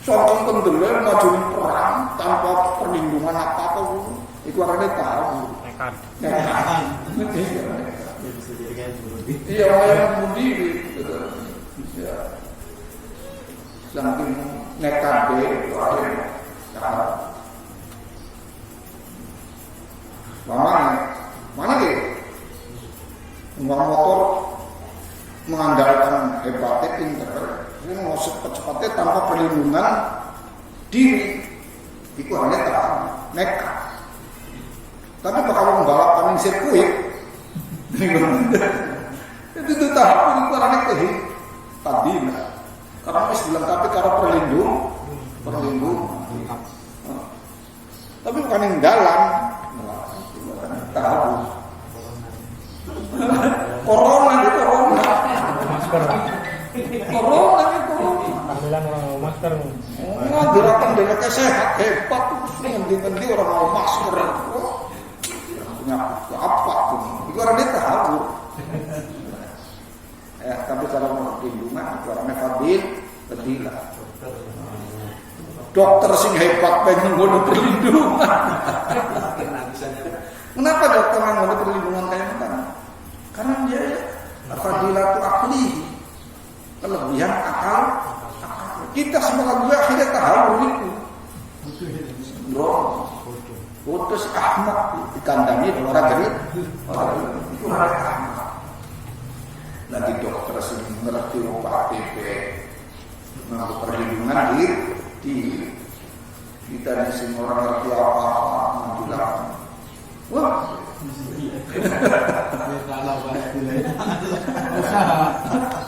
Soal kendelnya maju perang tanpa perlindungan apa-apa, itu orangnya tahu. Nekat. Iya, orang bunuh diri. Ya. Saking nekat deh, itu akhirnya. Mana deh? Uang motor mengandalkan hebatnya pinter. Ini mau cepat-cepatnya tanpa perlindungan diri, itu hanya nekat. Tapi kalau membalapkan sirkuit, itu tahap itu orangnya tadina. Karena harus dilengkapi karena perlindungan. Tapi bukan yang dalam. Corona itu corona. Masker. Corona itu corona. Alhamdulillah orang mau masker. Oh, gerakan mereka sehat hebat. Ngendi-ngendi orang mau masker. Punya apa tuh? Itu orang dia tahu. Tapi cara perlindungan itu orangnya Fadil, Fadilah. Dokter sing hebat pengen ngono perlindungan. Kenapa dokter ngono perlindungan kayak gitu? Karena dia Fadilah itu akli, kelebihan akal. Kita semoga juga akhirnya tahu itu. Bro, putus Ahmad dikandangi orang gerit, itu orang Ahmad. Nanti dokter sendiri ngerti obat PP, mengambil perlindungan di kita di sini orang ngerti apa-apa menjulang. Wah,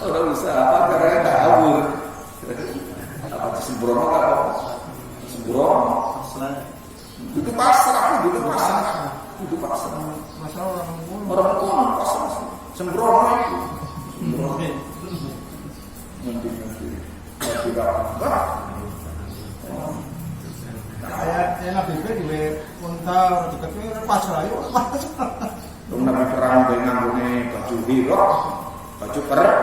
orang usaha karena tahu. Apa sembrono kalau sembrono? Itu pasrah, itu pasrah. Masalah Orang tua pasrah. Sembrono itu. Nanti tidak kayak Nabi di unta dekatnya pasrah yuk. Nabi perang dengan baju biru, baju perang.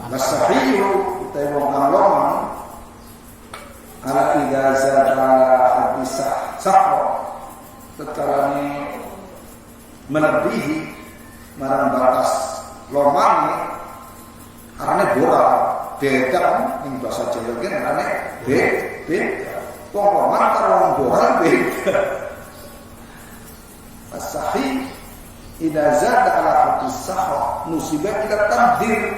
Masahiyu kita mau ngomong ala idza zada hadis sahwa tatkala ini melebihi marang batas lomane arane boral beda ing bahasa Jawa kan arane beda wong loman karo wong boral beda as-sahih idza zada ala hadis sahwa musibah kita takdir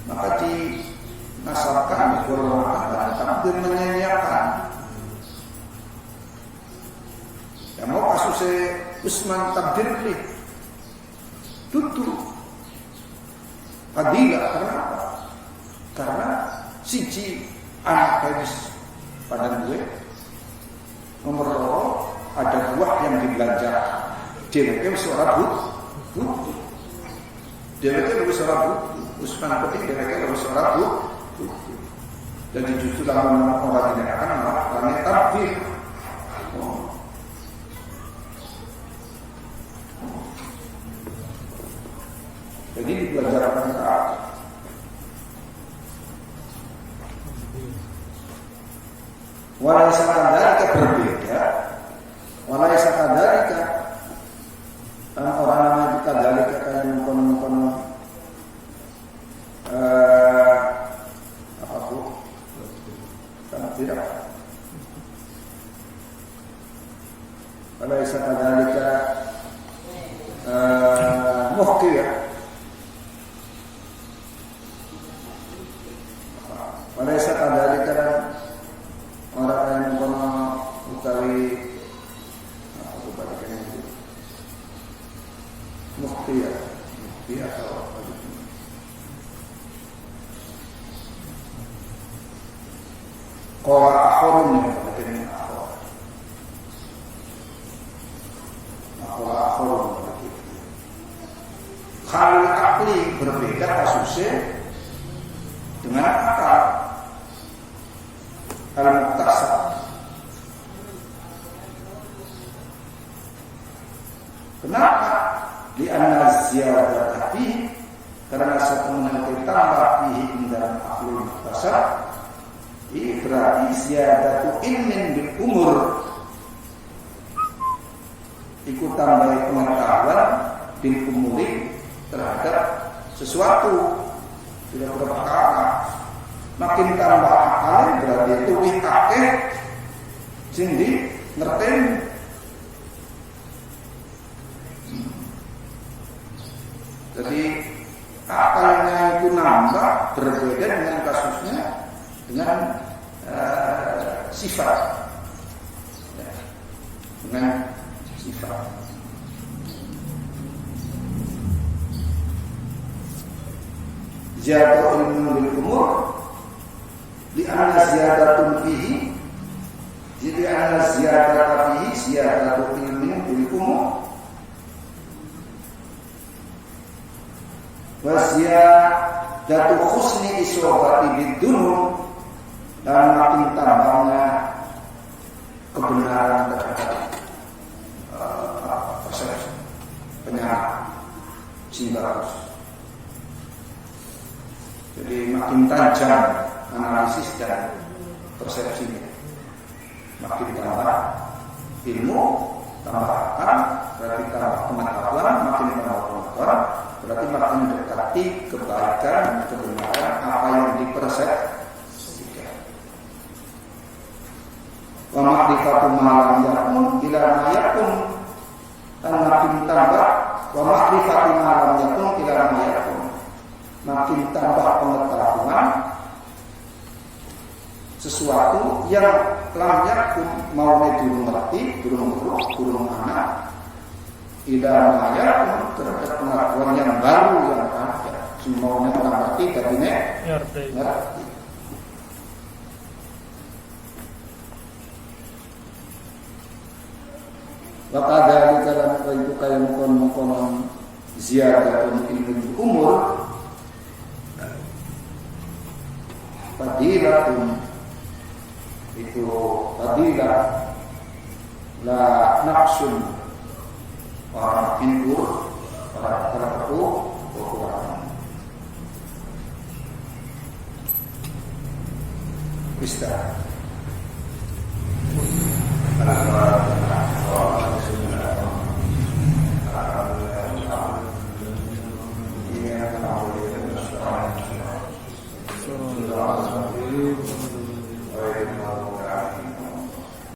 maka dinasabkan bermakna takdir menyanyiakan. Ya mau kasusnya Usman takdir nih tutup Fadilah kenapa? Karena siji anak gadis pada gue nomor 2 ada buah yang dibelanja DWK suara butuh DWK suara butuh Usman penting DWK suara butuh jadi justru dalam orang tidak akan melakukan takdir. Jadi dipelajari kita. Walaysa kadzalika berbeda. Walaysa kadzalika orang namanya kadzalika kayak mengkono apa bu? Karena tidak. Walaysa kadzalika muhqiyah. Walaysa kadzalika orang yang mengkono utawi apa balikannya itu muhtiyah atau apa qala akhirun balikannya akhirun hal akli berbeda kasusnya dengan akal al-muktasab. Kenapa? Di anna ziyadah fihi karena satu mengenai tambah fihi dalam akhlul muktasab ini berarti ziyadatu ilmin bil umur ikut tambah pengetahuan bil umuri terhadap sesuatu tidak berperkara. Makin tambah akal berarti itu wih akeh sindi ngerti. Jadi akalnya itu nambah berbeda dengan kasusnya dengan sifat ya, dengan sifat. Ziyadatu ilmu bil umur di anna ziyadatun fihi Jadi ana ziyadatu fihi ziyadatu ilmin bil umum. Wa ziyadatu husni isobati bidunum, dan makin tambahnya kebenaran terhadap persepsi penyakit cinta. Jadi makin tajam analisis dan persepsinya, makin tambah ilmu, tambah akal, berarti tambah pengetahuan, makin tambah pengetahuan, berarti makin mendekati kebaikan, kebenaran apa yang dipersepsikan. Wa ma'rifatu ma lam yakun ila ma yakun, dan makin tambah wa ma'rifatu ma lam yakun ila ma yakun, makin tambah pengetahuan sesuatu yang lam yakun mau durung ngerti, durung anak, ila ma yakun terhadap pengetahuan yang baru yang ada. Semuanya orang ngerti tapi ngerti. Maka dari dalam itu kayak mukon ziyadatun ilmu umur, fadilatun itu fadilah la nafsun, orang pintur, orang kekuatan. Istirahat.